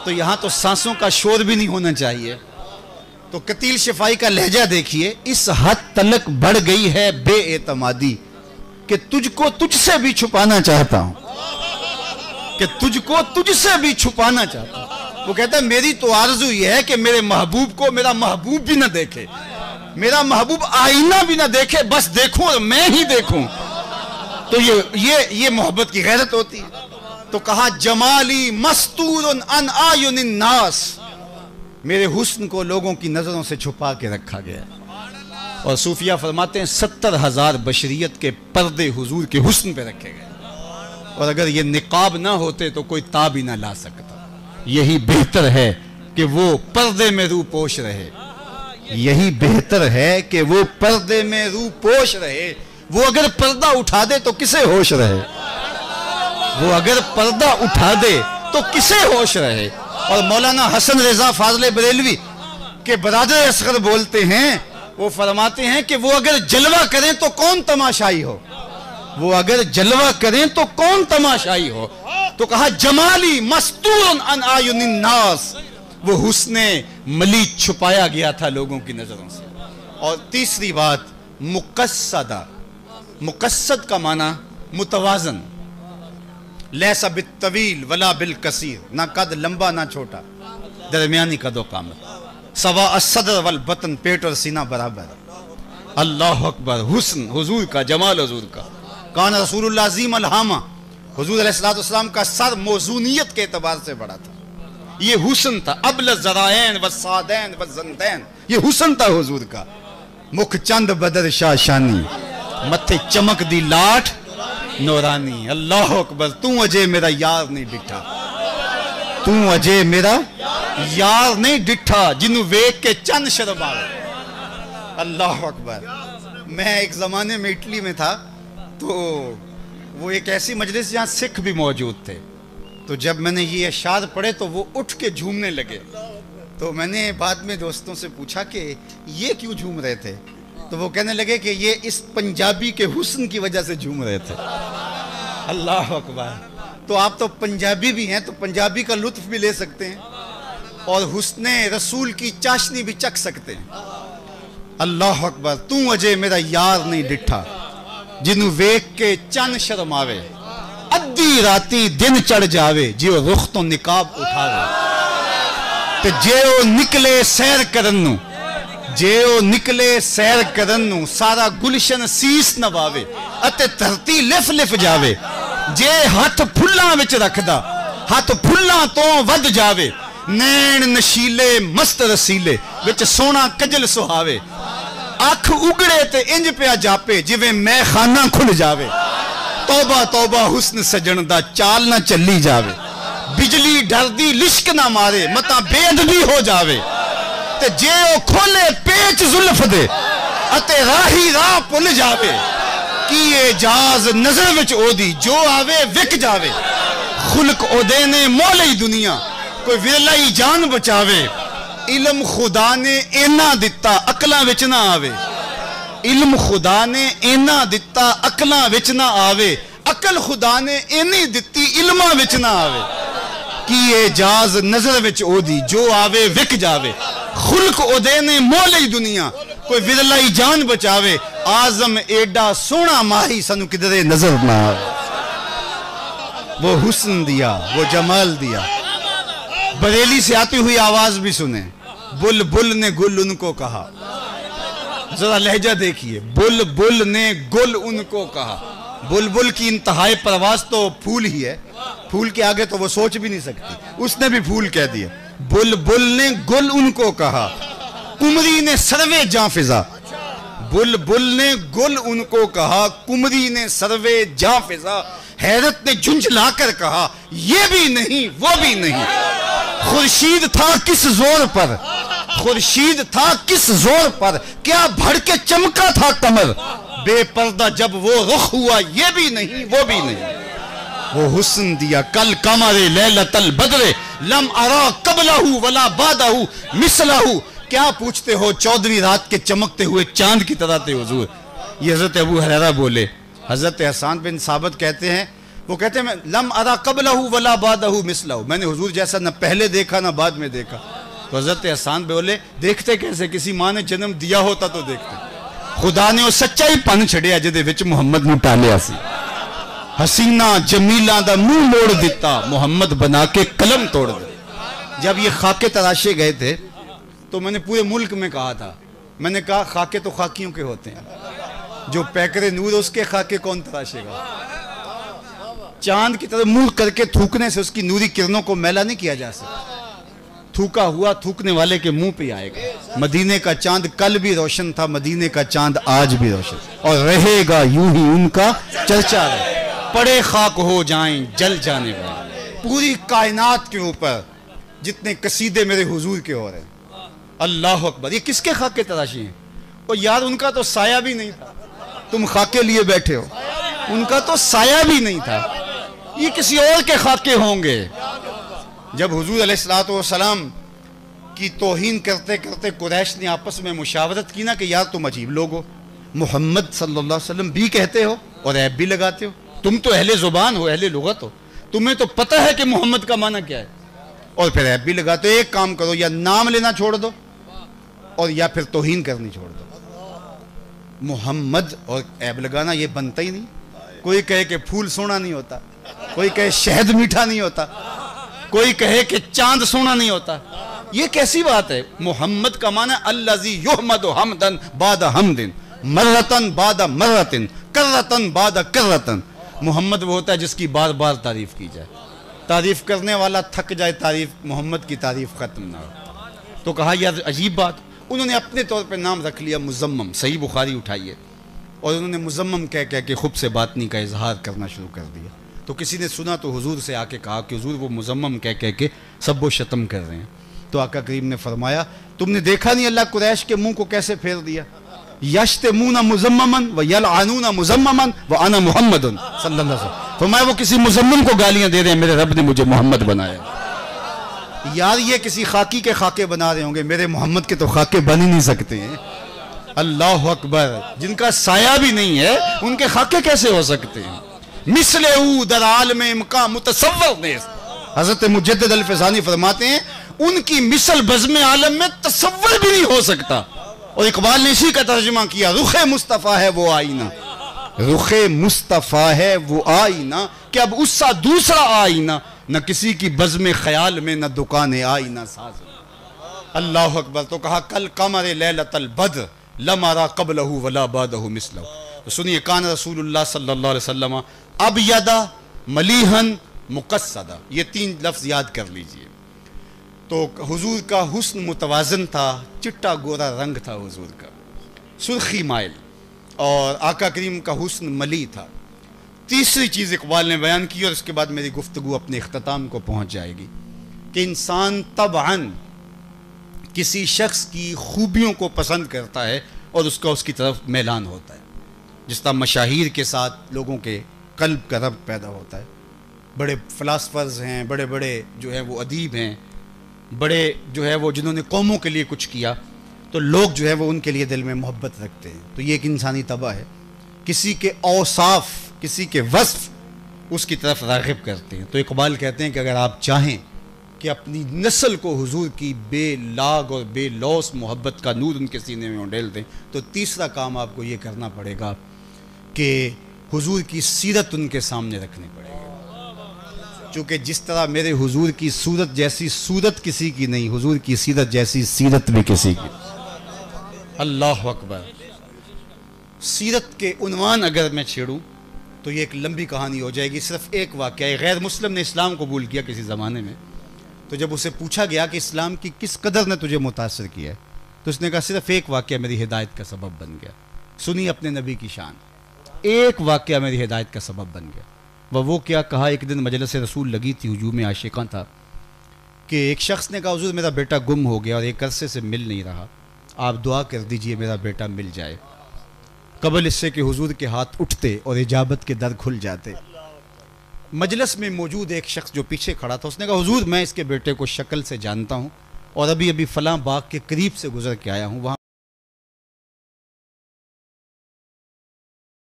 تو یہاں تو سانسوں کا شور بھی نہیں ہونا چاہیے. تو قتیل شفائی کا لہجہ دیکھیے. اس حد تلک بڑھ گئی ہے بے اعتمادی کہ تجھ کو تجھ سے بھی چھپانا چاہتا ہوں, کہ تجھ کو تجھ سے بھی چھپانا چاہتا ہوں. وہ کہتا ہے میری تو آرزو یہ ہے کہ میرے محبوب کو میرا محبوب بھی نہ دیکھے, میرا محبوب آئینہ بھی نہ دیکھے, بس دیکھوں اور میں ہی دیکھوں. تو یہ محبت کی غیرت ہوتی ہے. تو کہا جمالی مستور عن اعین الناس, میرے حسن کو لوگوں کی نظروں سے چھپا کے رکھا گیا. اور صوفیہ فرماتے ہیں 70,000 بشریت کے پردے حضور کے حسن پہ رکھے گئے, اور اگر یہ نقاب نہ ہوتے تو کوئی تاب ہی نہ لا سکتا. یہی بہتر ہے کہ وہ پردے میں روح پوش رہے, یہی بہتر ہے کہ وہ پردے میں روح پوش رہے. وہ اگر پردہ اٹھا دے تو کسے ہوش رہے, وہ اگر پردہ اٹھا دے تو کسے ہوش رہے. اور مولانا حسن رضا فاضل بریلوی کے برادر اصغر بولتے ہیں, وہ فرماتے ہیں کہ وہ اگر جلوہ کریں تو کون تماشائی ہو, وہ اگر جلوہ کریں تو کون تماشائی ہو. تو کہا جمالی مستور عن اعین الناس, وہ حسن ملی چھپایا گیا تھا لوگوں کی نظروں سے. اور تیسری بات مقصدہ. مقصد کا معنی متوازن, لیسا بالطویل ولا بالکثیر, نہ قد لمبا نہ چھوٹا, درمیانی قد و قامت. سوا الصدر والبطن, پیٹ اور سینہ برابر. اللہ اکبر. حسن حضور کا, جمال حضور کا. کان رسول اللہ عظیم الہامہ, حضور علیہ السلام کا سر موزونیت کے اعتبار سے بڑا تھا. یہ حسن تھا. ابل الذرائین والسادین والزندین, یہ حسن تھا حضور کا. مکھ چند بدر شاہ شانی, متھے چمک دی لاٹ نورانی. اللہ اکبر. تو اجے میرا یار نہیں ڈٹھا, تو اجے میرا یار نہیں ڈٹھا, جنوں ویک کے چند شرماوے. اللہ اکبر. میں ایک زمانے میں اٹلی میں تھا, تو وہ ایک ایسی مجلس جہاں سکھ بھی موجود تھے. تو جب میں نے یہ اشعار پڑھے تو وہ اٹھ کے جھومنے لگے. تو میں نے بعد میں دوستوں سے پوچھا کہ یہ کیوں جھوم رہے تھے, تو وہ کہنے لگے کہ یہ اس پنجابی کے حسن کی وجہ سے جھوم رہے تھے. اللہ اکبر. تو آپ تو پنجابی بھی ہیں, تو پنجابی کا لطف بھی لے سکتے ہیں اور حسن رسول کی چاشنی بھی چکھ سکتے ہیں. اللہ اکبر. تو اجے میرا یار نہیں ڈٹھا, جنوں ویک کے چن شرماوے, ادھی راتی دن چڑھ جاوے, جیو رخ تو نقاب اٹھاوے. تے جیو نکلے سیر کرن نو, جیو نکلے سیر کرن نو, سارا گلشن سیس نواوے, اتے دھرتی لف لف جاوے. جے ہاتھ پھلاں وچ رکھدا, ہاتھ پھلاں تو ود جاوے. نین نشیلے مست رسیلے, وچ سونا کجل سہاوے. اکھ اگڑے تے انج پیا جاپے, جویں میں خانہ کھل جاوے. توبہ توبہ حسن سجن دا, چال نہ چلی جاوے. بجلی ڈر دی لشک نہ مارے, متا بے ادبی ہو جاوے. تے جے او کھولے پیچ زلف دے, اتے راہی راہ پل جاوے. کی اعجاز نظر وچ او دی, جو آوے وک جاوے. خلق او دے نے مولی دنیا, کوئی ورلائی جان بچاوے. علم خدا نے اینا دتا, عقلاں وچ نہ آوے. علم خدا نے اینا دتا, عقلاں وچ نہ آوے. عقل خدا نے اینی دتی, علماں وچ نہ آوے. کی اعجاز نظر وچ او دی, جو آوے وک جاوے. خلق او دے نے مولی دنیا, کوئی ورلائی جان بچاوے. آزم ایڈا سونا ماہی, سنو کدرے نظر نہ آوے. وہ حسن دیا, وہ جمال دیا. بریلی سے آتی ہوئی آواز بھی سنیں. بل بل نے گل ان کو کہا, ذرا لہجہ دیکھیے. بل بل نے گل ان کو کہا. بل بل کی انتہائی پرواز تو پھول ہی ہے, پھول کے آگے تو وہ سوچ بھی نہیں سکتی, اس نے بھی پھول کہہ دیا. بل بل نے گل ان کو کہا, کمری نے سروے جاں فضا. بل بل نے گل ان کو کہا, کمری نے سروے جاں فضا. حیرت نے جھنجھلا کر کہا, یہ بھی نہیں وہ بھی نہیں. خورشید تھا کس زور پر, خورشید تھا کس زور پر, کیا بھڑ کے چمکا تھا کمر. بے پردہ جب وہ رخ ہوا, یہ بھی نہیں وہ بھی نہیں. وہ حسن دیا کل قمر لیلۃ البدر, لم ارا قبلہ ولا بعدہ مثلہ. کیا پوچھتے ہو 14ویں رات کے چمکتے ہوئے چاند کی طرح تھے حضور. یہ حضرت ابو ہریرہ بولے. حضرت حسان بن ثابت کہتے ہیں وہ کہتے ہیں لم ارا قبلہ ولا بعدہ مثلہ، میں نے حضور جیسا نہ پہلے دیکھا نہ بعد میں دیکھا. تو حضرت احسان بولے دیکھتے کیسے؟ کسی ماں نے جنم دیا ہوتا تو دیکھتے. خدا نے وہ سچائی پن چھڑیا جدے وچ محمد نو ٹالیا سی. حسینہ جمیلہ دا منہ موڑ دیتا، محمد بنا کے قلم توڑ دے. جب یہ خاکے تراشے گئے تھے تو میں نے پورے ملک میں کہا تھا، میں نے کہا خاکے تو خاکیوں کے ہوتے ہیں، جو پیکر نور اس کے خاکے کون تراشے گا؟ چاند کی طرح منہ کر کے تھوکنے سے اس کی نوری کرنوں کو میلا نہیں کیا جا سکتا. تھوکا ہوا تھوکنے والے کے منہ پہ آئے گا. مدینے کا چاند کل بھی روشن تھا، مدینے کا چاند آج بھی روشن، اور رہے گا یوں ہی ان کا چرچا رہے. پڑے خاک ہو جائیں جل جانے والے. پوری کائنات کے اوپر جتنے قصیدے میرے حضور کے ہو رہے ہیں، اللہ اکبر. یہ کس کے خاکے تراشی ہیں؟ اور یار ان کا تو سایہ بھی نہیں تھا، تم خاکے لیے بیٹھے ہو. ان کا تو سایہ بھی نہیں تھا، یہ کسی اور کے خاکے ہوں گے. جب حضور علیہ السلام کی توہین کرتے کرتے قریش نے آپس میں مشاورت کی نا کہ یار تم عجیب لوگ ہو، محمد صلی اللہ علیہ وسلم بھی کہتے ہو اور عیب بھی لگاتے ہو. تم تو اہل زبان ہو، اہل لغت ہو، تمہیں تو پتہ ہے کہ محمد کا معنی کیا ہے، اور پھر عیب بھی لگاتے ہو. ایک کام کرو، یا نام لینا چھوڑ دو اور یا پھر توہین کرنی چھوڑ دو. محمد اور عیب لگانا یہ بنتا ہی نہیں. کوئی کہے کہ پھول سونا نہیں ہوتا، کوئی کہے شہد میٹھا نہیں ہوتا، کوئی کہے کہ چاند سونا نہیں ہوتا. یہ کیسی بات ہے؟ محمد کا معنی الذی یحمد حمدا بعد حمد، مرتن بعد مرتن، کرتن بعد کرتن. محمد وہ ہوتا ہے جس کی بار بار تعریف کی جائے، تعریف کرنے والا تھک جائے، تعریف محمد کی تعریف ختم نہ ہو. تو کہا یار عجیب بات. انہوں نے اپنے طور پہ نام رکھ لیا مزمم. صحیح بخاری اٹھائیے، اور انہوں نے مزمم کہہ کے خود سے باطنی کا اظہار کرنا شروع کر دیا. تو کسی نے سنا تو حضور سے آ کے کہا کہ حضور وہ مزمم کہہ کے سب و شتم کر رہے ہیں. تو آقا کریم نے فرمایا تم نے دیکھا نہیں اللہ قریش کے منہ کو کیسے پھیر دیا؟ یشتمون مزممن و یلعنون مزممن وانا محمد صلی اللہ علیہ وسلم. فرمایا وہ کسی مزمم کو گالیاں دے رہے ہیں، میرے رب نے مجھے محمد بنایا. یار یہ کسی خاکی کے خاکے بنا رہے ہوں گے، میرے محمد کے تو خاکے بن ہی نہیں سکتے ہیں. اللہ اکبر. جن کا سایہ بھی نہیں ہے ان کے خاکے کیسے ہو سکتے ہیں؟ مثل او در عالم امکان متصور نیست. حضرت مجدد الفزانی فرماتے ہیں ان کی مثل بزم عالم میں تصور بھی نہیں ہو سکتا. اور اقبال نے اسی کا ترجمہ کیا، رخ مصطفیٰ ہے وہ آئینہ، رخ مصطفیٰ ہے وہ آئینہ کہ اب اس سا دوسرا آئینہ نہ کسی کی بزم خیال میں، نہ دکان آئینہ ساز. اللہ اکبر. تو کہا کل قمر لیلۃ البدر لم ارا قبلہ ولا بعدہ مثلہ. تو سنیے کان رسول اللہ صلی اللہ علیہ وسلم ابیض ملیحن مقصدہ. یہ 3 لفظ یاد کر لیجئے. تو حضور کا حسن متوازن تھا، چٹا گورا رنگ تھا حضور کا، سرخی مائل. اور آقا کریم کا حسن ملی تھا. تیسری چیز اقبال نے بیان کی اور اس کے بعد میری گفتگو اپنے اختتام کو پہنچ جائے گی کہ انسان طبعاً کسی شخص کی خوبیوں کو پسند کرتا ہے اور اس کا اس کی طرف میلان ہوتا ہے. جس طرح مشاہیر کے ساتھ لوگوں کے قلب کا ربط پیدا ہوتا ہے. بڑے فلاسفرز ہیں، بڑے بڑے جو ہیں وہ ادیب ہیں، بڑے جو ہے وہ جنہوں نے قوموں کے لیے کچھ کیا، تو لوگ جو ہے وہ ان کے لیے دل میں محبت رکھتے ہیں. تو یہ ایک انسانی طبع ہے. کسی کے اوصاف، کسی کے وصف اس کی طرف راغب کرتے ہیں. تو اقبال کہتے ہیں کہ اگر آپ چاہیں کہ اپنی نسل کو حضور کی بے لاگ اور بے لوث محبت کا نور ان کے سینے میں ڈال دیں، تو تیسرا کام آپ کو یہ کرنا پڑے گا کہ حضور کی سیرت ان کے سامنے رکھنی پڑے گی. چونکہ جس طرح میرے حضور کی صورت جیسی صورت کسی کی نہیں، حضور کی سیرت جیسی سیرت بھی کسی کی. اللہ اکبر. سیرت کے عنوان اگر میں چھیڑوں تو یہ ایک لمبی کہانی ہو جائے گی. صرف ایک واقعہ. غیر مسلم نے اسلام قبول کیا کسی زمانے میں. تو جب اسے پوچھا گیا کہ اسلام کی کس قدر نے تجھے متاثر کیا ہے، تو اس نے کہا صرف ایک واقعہ میری ہدایت کا سبب بن گیا. سنی اپنے نبی کی شان. ایک واقعہ میری ہدایت کا سبب بن گیا. وہ کیا؟ کہا ایک دن مجلس رسول لگی تھی، ہجوم عاشقاں تھا، کہ ایک شخص نے کہا حضور میرا بیٹا گم ہو گیا اور ایک عرصے سے مل نہیں رہا، آپ دعا کر دیجئے میرا بیٹا مل جائے. قبل اس سے کہ حضور کے ہاتھ اٹھتے اور اجابت کے در کھل جاتے، مجلس میں موجود ایک شخص جو پیچھے کھڑا تھا اس نے کہا حضور میں اس کے بیٹے کو شکل سے جانتا ہوں اور ابھی فلاں باغ کے قریب سے گزر کے آیا ہوں، وہاں